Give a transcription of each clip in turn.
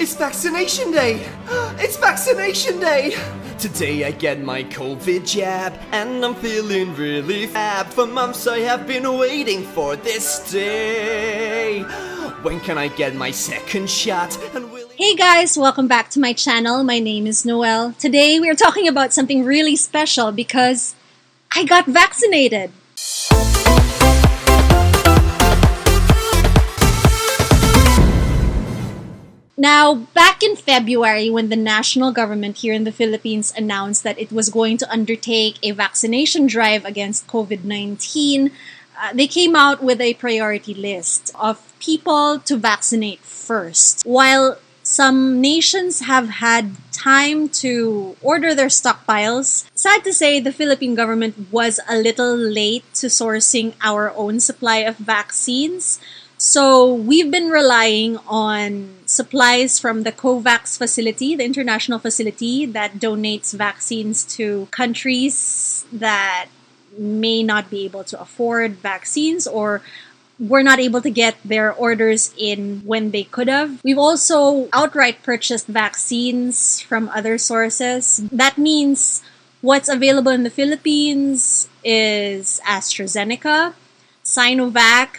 It's vaccination day! It's vaccination day! Today I get my COVID jab, and I'm feeling really fab. For months I have been waiting for this day. When can I get my second shot? Hey guys, welcome back to my channel. My name is Noelle. Today we are talking about something really special because I got vaccinated. Now, back in February, when the national government here in the Philippines announced that it was going to undertake a vaccination drive against COVID-19, they came out with a priority list of people to vaccinate first. While some nations have had time to order their stockpiles, sad to say, the Philippine government was a little late to sourcing our own supply of vaccines. So we've been relying on supplies from the COVAX facility, the international facility that donates vaccines to countries that may not be able to afford vaccines or were not able to get their orders in when they could have. We've also outright purchased vaccines from other sources. That means what's available in the Philippines is Astra Zeneca, Sinovac,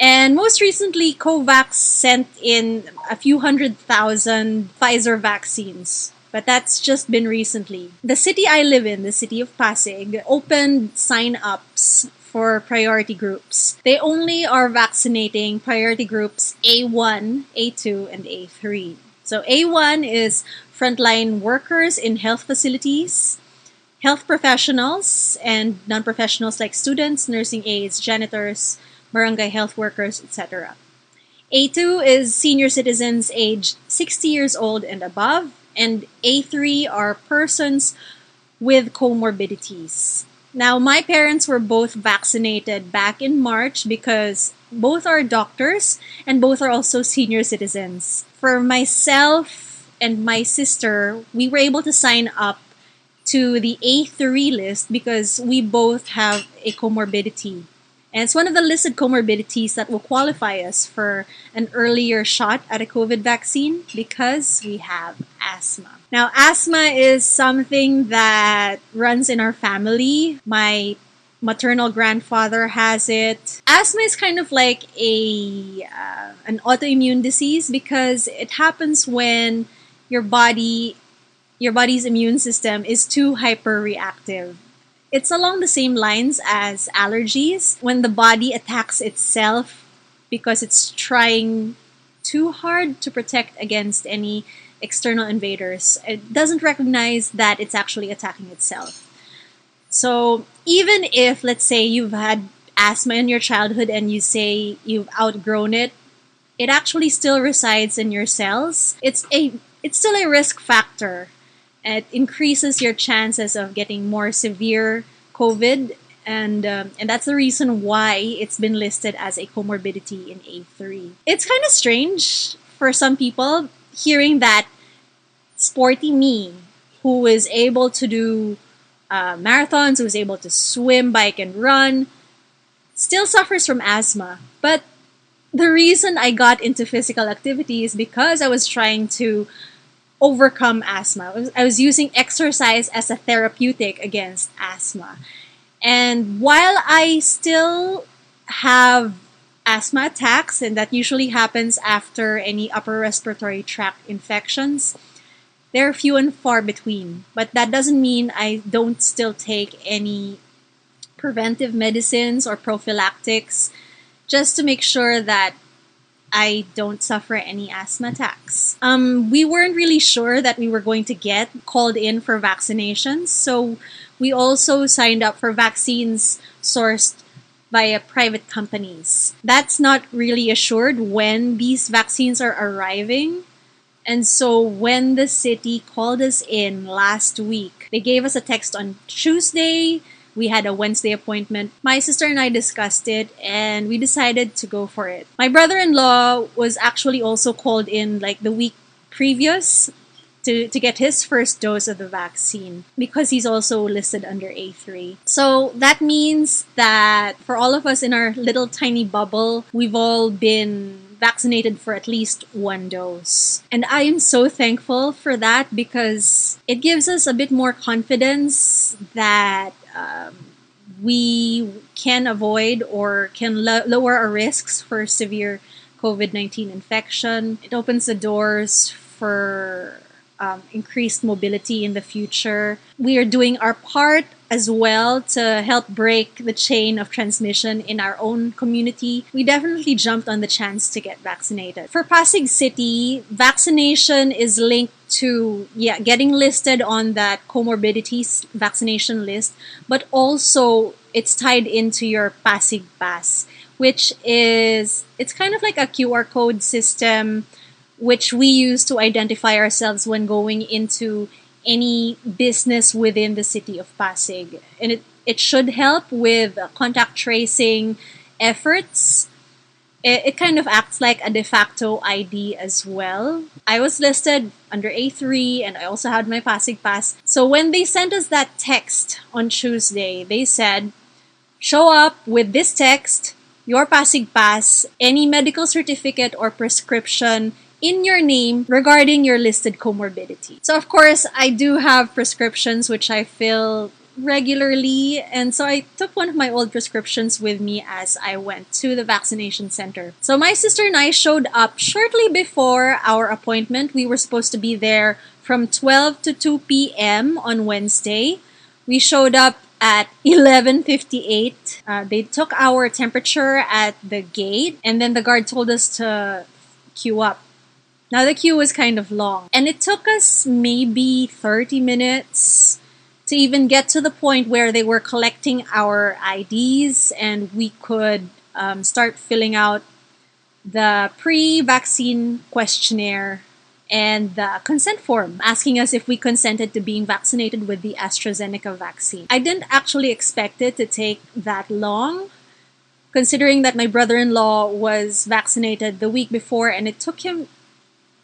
and most recently, COVAX sent in a few 100,000 Pfizer vaccines. But that's just been recently. The city I live in, the city of Pasig, opened sign-ups for priority groups. They only are vaccinating priority groups A1, A2, and A3. So A1 is frontline workers in health facilities, health professionals, and non-professionals like students, nursing aides, janitors, barangay health workers, etc. A2 is senior citizens aged 60 years old and above, and A3 are persons with comorbidities. Now, my parents were both vaccinated back in March because both are doctors and both are also senior citizens. For myself and my sister, we were able to sign up to the A3 list because we both have a comorbidity. And it's one of the listed comorbidities that will qualify us for an earlier shot at a COVID vaccine because we have asthma. Now, asthma is something that runs in our family. My maternal grandfather has it. Asthma is kind of like an autoimmune disease because it happens when your body's immune system is too hyperreactive. It's along the same lines as allergies, when the body attacks itself because it's trying too hard to protect against any external invaders. It doesn't recognize that it's actually attacking itself. So even if, let's say, you've had asthma in your childhood and you say you've outgrown it, it actually still resides in your cells. It's still a risk factor. It increases your chances of getting more severe COVID, and that's the reason why it's been listed as a comorbidity in A3. It's kind of strange for some people hearing that sporty me, who is able to do marathons, who is able to swim, bike, and run, still suffers from asthma. But the reason I got into physical activity is because I was trying to overcome asthma. I was using exercise as a therapeutic against asthma. And while I still have asthma attacks, and that usually happens after any upper respiratory tract infections, they're few and far between. But that doesn't mean I don't still take any preventive medicines or prophylactics just to make sure that I don't suffer any asthma attacks. We weren't really sure that we were going to get called in for vaccinations, so we also signed up for vaccines sourced via private companies. That's not really assured when these vaccines are arriving. And so when the city called us in last week, they gave us a text on Tuesday. We had a Wednesday appointment. My sister and I discussed it and we decided to go for it. My brother-in-law was actually also called in like the week previous to get his first dose of the vaccine because he's also listed under A3. So that means that for all of us in our little tiny bubble, we've all been vaccinated for at least one dose. And I am so thankful for that because it gives us a bit more confidence that we can avoid or can lower our risks for severe COVID-19 infection. It opens the doors for increased mobility in the future. We are doing our part as well to help break the chain of transmission in our own community. We definitely jumped on the chance to get vaccinated. For Pasig City, vaccination is linked to getting listed on that comorbidities vaccination list, but also it's tied into your Pasig Pass, which is, it's kind of like a QR code system which we use to identify ourselves when going into any business within the city of Pasig. And it should help with contact tracing efforts. It kind of acts like a de facto ID as well. I was listed under A3 and I also had my Pasig Pass. So when they sent us that text on Tuesday, they said, show up with this text, your Pasig Pass, any medical certificate or prescription in your name regarding your listed comorbidity. So of course, I do have prescriptions which I fill regularly, and so I took one of my old prescriptions with me as I went to the vaccination center. So my sister and I showed up shortly before our appointment. We were supposed to be there from 12 to 2 p.m. on Wednesday. We showed up at 11:58. They took our temperature at the gate, and then the guard told us to queue up. Now the queue was kind of long, and it took us maybe 30 minutes to even get to the point where they were collecting our IDs and we could start filling out the pre-vaccine questionnaire and the consent form asking us if we consented to being vaccinated with the Astra Zeneca vaccine. I didn't actually expect it to take that long, considering that my brother-in-law was vaccinated the week before and it took him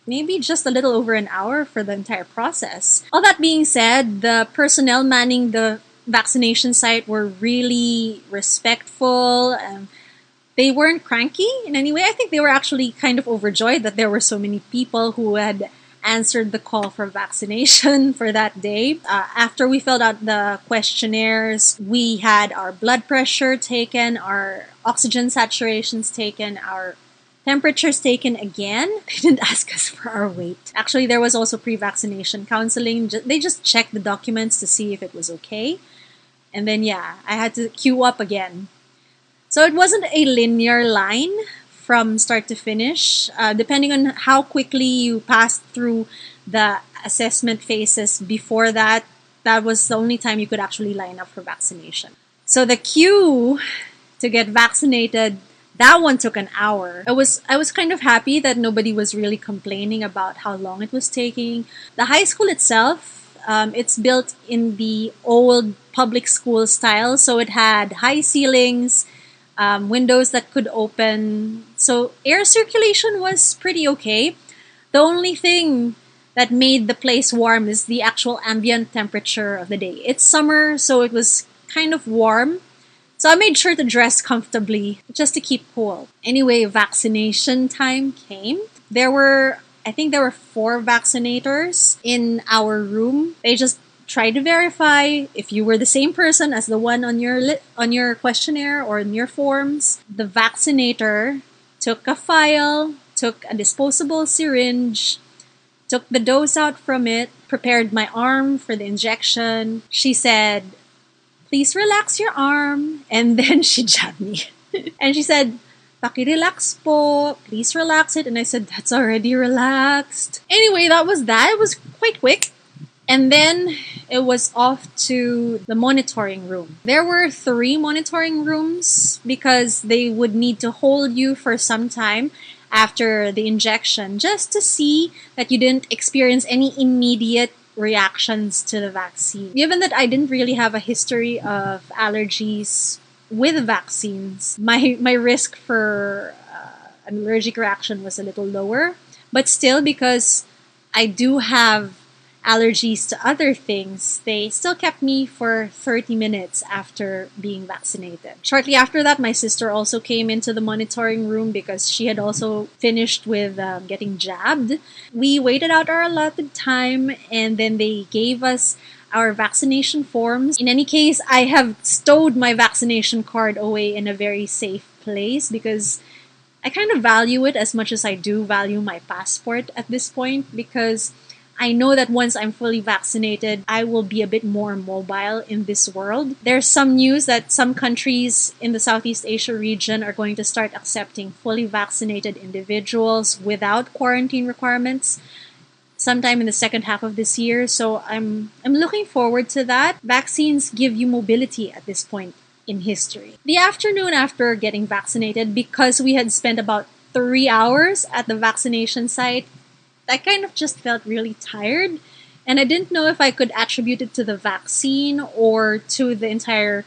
maybe just a little over an hour for the entire process. All that being said, the personnel manning the vaccination site were really respectful. They weren't cranky in any way. I think they were actually kind of overjoyed that there were so many people who had answered the call for vaccination for that day. After we filled out the questionnaires, we had our blood pressure taken, our oxygen saturations taken, our temperatures taken again. They didn't ask us for our weight. Actually, there was also pre-vaccination counseling. They just checked the documents to see if it was okay. And then, I had to queue up again. So it wasn't a linear line from start to finish. Depending on how quickly you passed through the assessment phases before that, that was the only time you could actually line up for vaccination. So the queue to get vaccinated, that one took an hour. I was kind of happy that nobody was really complaining about how long it was taking. The high school itself, it's built in the old public school style, so it had high ceilings, windows that could open. So air circulation was pretty okay. The only thing that made the place warm is the actual ambient temperature of the day. It's summer, so it was kind of warm. So I made sure to dress comfortably just to keep cool. Anyway, vaccination time came. I think there were 4 vaccinators in our room. They just tried to verify if you were the same person as the one on your questionnaire or in your forms. The vaccinator took a file, took a disposable syringe, took the dose out from it, prepared my arm for the injection. She said, "Please relax your arm." And then she jabbed me. And she said, "Paki-relax po. Please relax it." And I said, "That's already relaxed." Anyway, that was that. It was quite quick. And then it was off to the monitoring room. There were 3 monitoring rooms because they would need to hold you for some time after the injection just to see that you didn't experience any immediate reactions to the vaccine. Given that I didn't really have a history of allergies with vaccines, my risk for an allergic reaction was a little lower. But still, because I do have allergies to other things, they still kept me for 30 minutes after being vaccinated. Shortly after that, my sister also came into the monitoring room because she had also finished with getting jabbed. We waited out our allotted time, and then they gave us our vaccination forms. In any case, I have stowed my vaccination card away in a very safe place because I kind of value it as much as I do value my passport at this point, because I know that once I'm fully vaccinated, I will be a bit more mobile in this world. There's some news that some countries in the Southeast Asia region are going to start accepting fully vaccinated individuals without quarantine requirements sometime in the second half of this year. So I'm looking forward to that. Vaccines give you mobility at this point in history. The afternoon after getting vaccinated, because we had spent about 3 hours at the vaccination site, I kind of just felt really tired, and I didn't know if I could attribute it to the vaccine or to the entire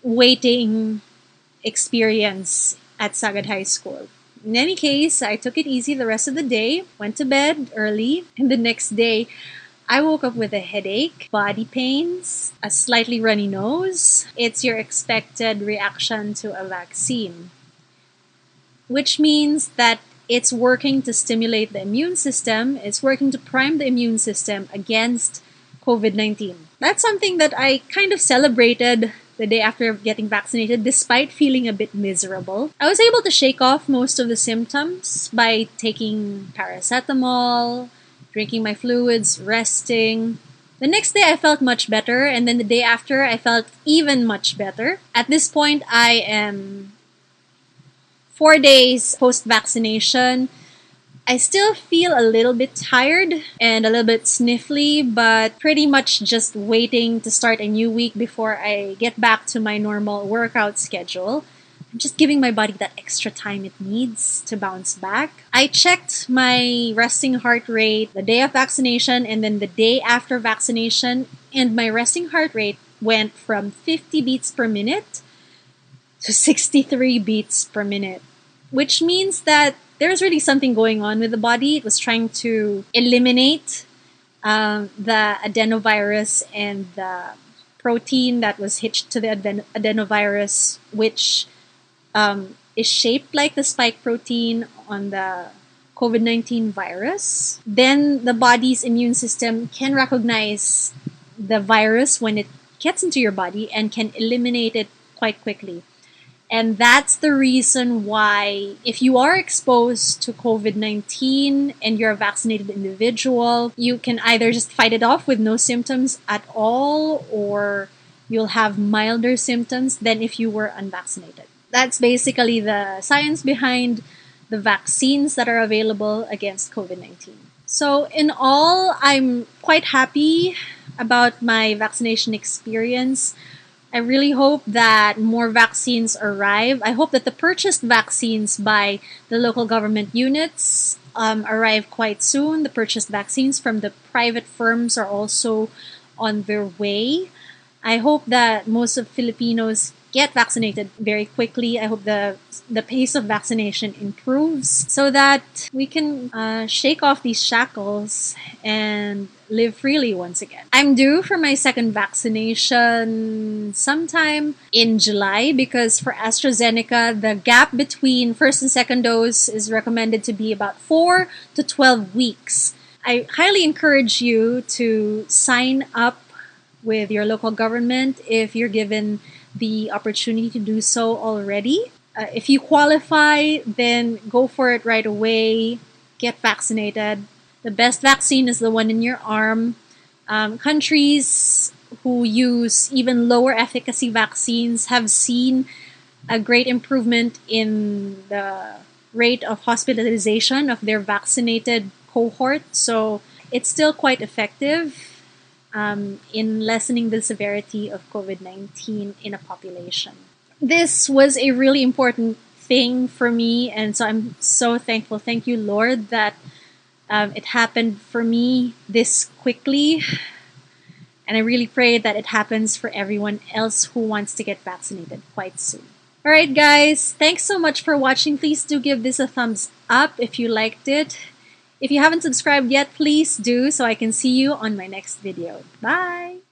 waiting experience at Sagad High School. In any case, I took it easy the rest of the day, went to bed early, and the next day I woke up with a headache, body pains, a slightly runny nose. It's your expected reaction to a vaccine, which means that it's working to stimulate the immune system. It's working to prime the immune system against COVID-19. That's something that I kind of celebrated the day after getting vaccinated, despite feeling a bit miserable. I was able to shake off most of the symptoms by taking paracetamol, drinking my fluids, resting. The next day I felt much better, and then the day after I felt even much better. At this point, I am 4 days post-vaccination. I still feel a little bit tired and a little bit sniffly, but pretty much just waiting to start a new week before I get back to my normal workout schedule. I'm just giving my body that extra time it needs to bounce back. I checked my resting heart rate the day of vaccination and then the day after vaccination, and my resting heart rate went from 50 beats per minute to 63 beats per minute, which means that there's really something going on with the body. It was trying to eliminate the adenovirus and the protein that was hitched to the adenovirus, which is shaped like the spike protein on the COVID-19 virus. Then the body's immune system can recognize the virus when it gets into your body and can eliminate it quite quickly. And that's the reason why, if you are exposed to COVID-19 and you're a vaccinated individual, you can either just fight it off with no symptoms at all, or you'll have milder symptoms than if you were unvaccinated. That's basically the science behind the vaccines that are available against COVID-19. So in all, I'm quite happy about my vaccination experience. I really hope that more vaccines arrive. I hope that the purchased vaccines by the local government units arrive quite soon. The purchased vaccines from the private firms are also on their way. I hope that most of Filipinos get vaccinated very quickly. I hope the pace of vaccination improves so that we can shake off these shackles and live freely once again. I'm due for my second vaccination sometime in July, because for Astra Zeneca, the gap between first and second dose is recommended to be about 4 to 12 weeks. I highly encourage you to sign up with your local government if you're given the opportunity to do so already. If you qualify, then go for it right away. Get vaccinated. The best vaccine is the one in your arm. Countries who use even lower efficacy vaccines have seen a great improvement in the rate of hospitalization of their vaccinated cohort. So it's still quite effective in lessening the severity of COVID-19 in a population. This was a really important thing for me, and so I'm so thankful. Thank you, Lord, that it happened for me this quickly, and I really pray that it happens for everyone else who wants to get vaccinated quite soon. Alright guys, thanks so much for watching. Please do give this a thumbs up if you liked it. If you haven't subscribed yet, please do so I can see you on my next video. Bye!